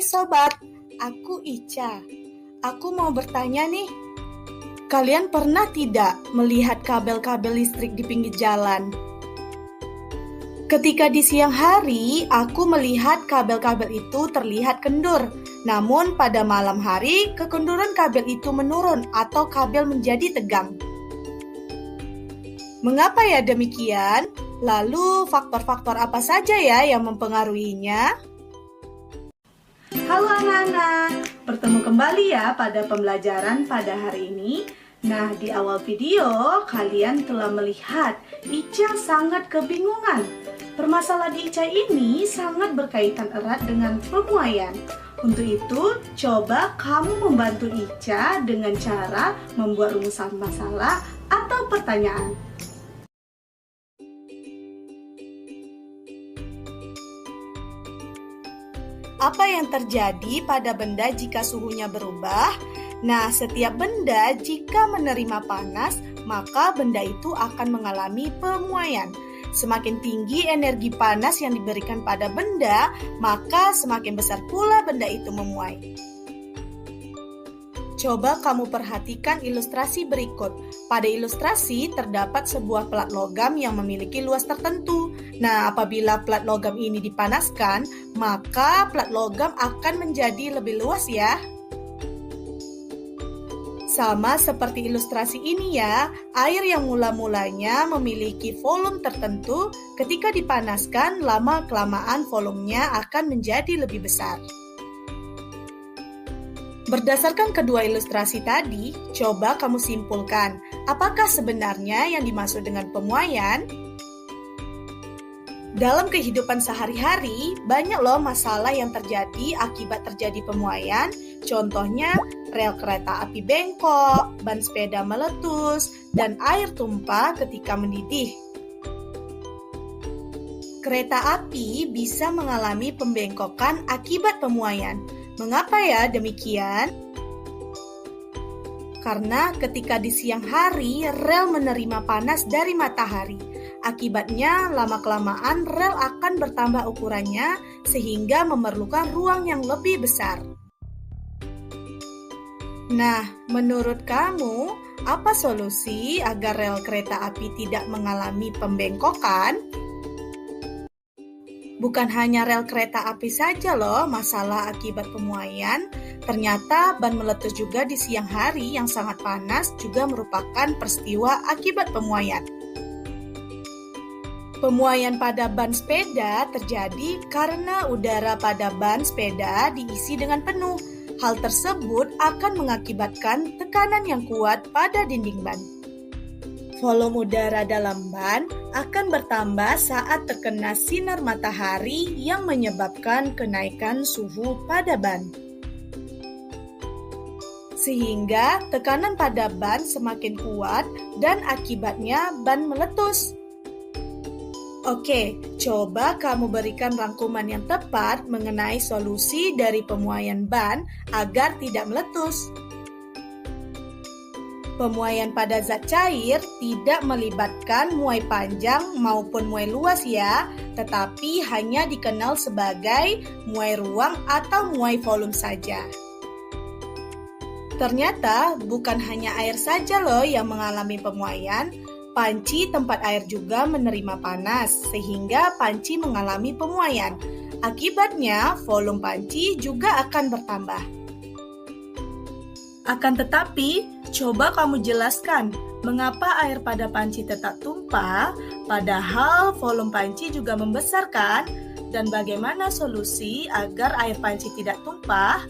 sobat, aku Ica. Aku mau bertanya nih, kalian pernah tidak melihat kabel-kabel listrik di pinggir jalan? Ketika di siang hari, aku melihat kabel-kabel itu terlihat kendur. Namun pada malam hari, kekenduran kabel itu menurun atau kabel menjadi tegang. Mengapa ya demikian? Lalu faktor-faktor apa saja ya yang mempengaruhinya? Halo anak-anak, bertemu kembali ya pada pembelajaran pada hari ini. Nah, di awal video kalian telah melihat Ica sangat kebingungan. Permasalahan Ica ini sangat berkaitan erat dengan pemuaian. Untuk itu, coba kamu membantu Ica dengan cara membuat rumusan masalah atau pertanyaan. Apa yang terjadi pada benda jika suhunya berubah? Nah, setiap benda jika menerima panas, maka benda itu akan mengalami pemuaian. Semakin tinggi energi panas yang diberikan pada benda, maka semakin besar pula benda itu memuai. Coba kamu perhatikan ilustrasi berikut. Pada ilustrasi terdapat sebuah plat logam yang memiliki luas tertentu. Nah, apabila plat logam ini dipanaskan, maka plat logam akan menjadi lebih luas ya. Sama seperti ilustrasi ini ya, air yang mula-mulanya memiliki volume tertentu, ketika dipanaskan lama-kelamaan volumenya akan menjadi lebih besar. Berdasarkan kedua ilustrasi tadi, coba kamu simpulkan, apakah sebenarnya yang dimaksud dengan pemuaian? Dalam kehidupan sehari-hari, banyak loh masalah yang terjadi akibat terjadi pemuaian. Contohnya, rel kereta api bengkok, ban sepeda meletus, dan air tumpah ketika mendidih. Kereta api bisa mengalami pembengkokan akibat pemuaian. Mengapa ya demikian? Karena ketika di siang hari, rel menerima panas dari matahari. Akibatnya, lama-kelamaan rel akan bertambah ukurannya sehingga memerlukan ruang yang lebih besar. Nah, menurut kamu, apa solusi agar rel kereta api tidak mengalami pembengkokan? Bukan hanya rel kereta api saja loh masalah akibat pemuaian, ternyata ban meletus juga di siang hari yang sangat panas juga merupakan peristiwa akibat pemuaian. Pemuaian pada ban sepeda terjadi karena udara pada ban sepeda diisi dengan penuh. Hal tersebut akan mengakibatkan tekanan yang kuat pada dinding ban. Volume udara dalam ban akan bertambah saat terkena sinar matahari yang menyebabkan kenaikan suhu pada ban. Sehingga tekanan pada ban semakin kuat dan akibatnya ban meletus. Oke, coba kamu berikan rangkuman yang tepat mengenai solusi dari pemuaian ban agar tidak meletus. Pemuaian pada zat cair tidak melibatkan muai panjang maupun muai luas ya, tetapi hanya dikenal sebagai muai ruang atau muai volume saja. Ternyata bukan hanya air saja loh yang mengalami pemuaian, panci tempat air juga menerima panas sehingga panci mengalami pemuaian. Akibatnya volume panci juga akan bertambah. Akan tetapi, coba kamu jelaskan mengapa air pada panci tetap tumpah, padahal volume panci juga membesar kan? Dan bagaimana solusi agar air panci tidak tumpah?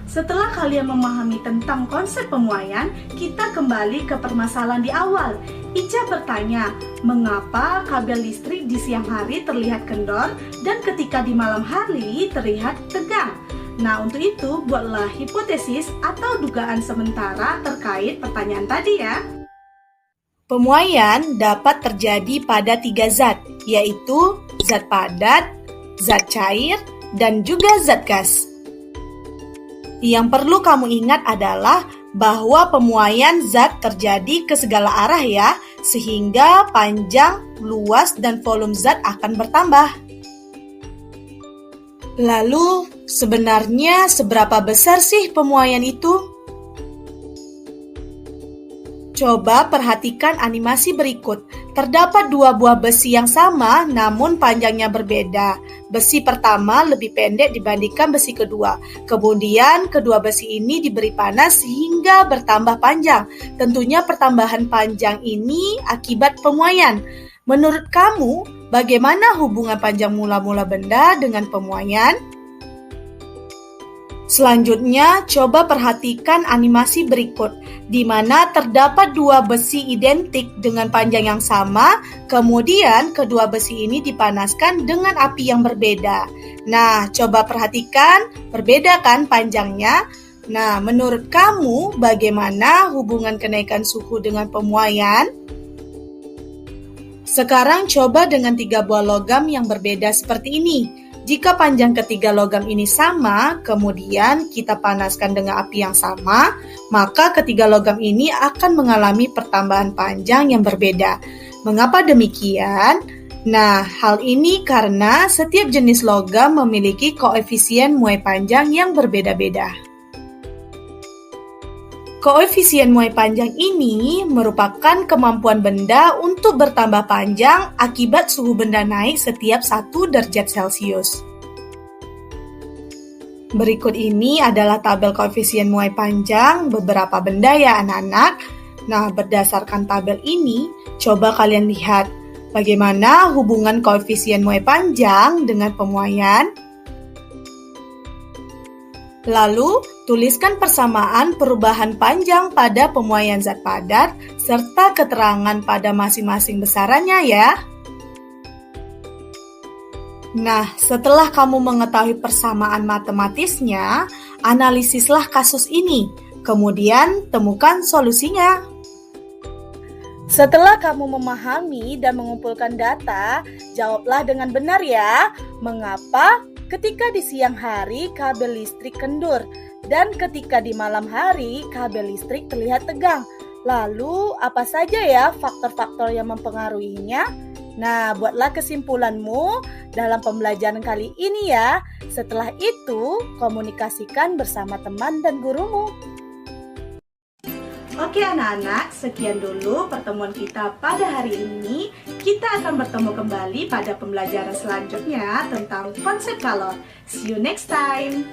Setelah kalian memahami tentang konsep pemuaian, kita kembali ke permasalahan di awal. Ica bertanya, mengapa kabel listrik di siang hari terlihat kendor dan ketika di malam hari terlihat tegang? Nah, untuk itu, buatlah hipotesis atau dugaan sementara terkait pertanyaan tadi ya. Pemuaian dapat terjadi pada 3 zat, yaitu zat padat, zat cair, dan juga zat gas. Yang perlu kamu ingat adalah bahwa pemuaian zat terjadi ke segala arah ya, sehingga panjang, luas, dan volume zat akan bertambah. Lalu, sebenarnya seberapa besar sih pemuaian itu? Coba perhatikan animasi berikut. Terdapat dua buah besi yang sama namun panjangnya berbeda. Besi pertama lebih pendek dibandingkan besi kedua. Kemudian kedua besi ini diberi panas sehingga bertambah panjang. Tentunya pertambahan panjang ini akibat pemuaian. Menurut kamu, bagaimana hubungan panjang mula-mula benda dengan pemuaian? Selanjutnya, coba perhatikan animasi berikut, di mana terdapat dua besi identik dengan panjang yang sama, kemudian kedua besi ini dipanaskan dengan api yang berbeda. Nah, coba perhatikan, berbeda kan panjangnya? Nah, menurut kamu bagaimana hubungan kenaikan suhu dengan pemuaian? Sekarang coba dengan tiga buah logam yang berbeda seperti ini. Jika panjang ketiga logam ini sama, kemudian kita panaskan dengan api yang sama, maka ketiga logam ini akan mengalami pertambahan panjang yang berbeda. Mengapa demikian? Nah, hal ini karena setiap jenis logam memiliki koefisien muai panjang yang berbeda-beda. Koefisien muai panjang ini merupakan kemampuan benda untuk bertambah panjang akibat suhu benda naik setiap 1 derajat Celcius. Berikut ini adalah tabel koefisien muai panjang beberapa benda ya anak-anak. Nah, berdasarkan tabel ini, coba kalian lihat bagaimana hubungan koefisien muai panjang dengan pemuaian. Lalu, tuliskan persamaan perubahan panjang pada pemuaian zat padat serta keterangan pada masing-masing besarannya ya. Nah, setelah kamu mengetahui persamaan matematisnya, analisislah kasus ini, kemudian temukan solusinya. Setelah kamu memahami dan mengumpulkan data, jawablah dengan benar ya. Mengapa ketika di siang hari kabel listrik kendur dan ketika di malam hari kabel listrik terlihat tegang? Lalu apa saja ya faktor-faktor yang mempengaruhinya? Nah, buatlah kesimpulanmu dalam pembelajaran kali ini ya. Setelah itu, komunikasikan bersama teman dan gurumu. Oke anak-anak, sekian dulu pertemuan kita pada hari ini. Kita akan bertemu kembali pada pembelajaran selanjutnya tentang konsep kalor. See you next time!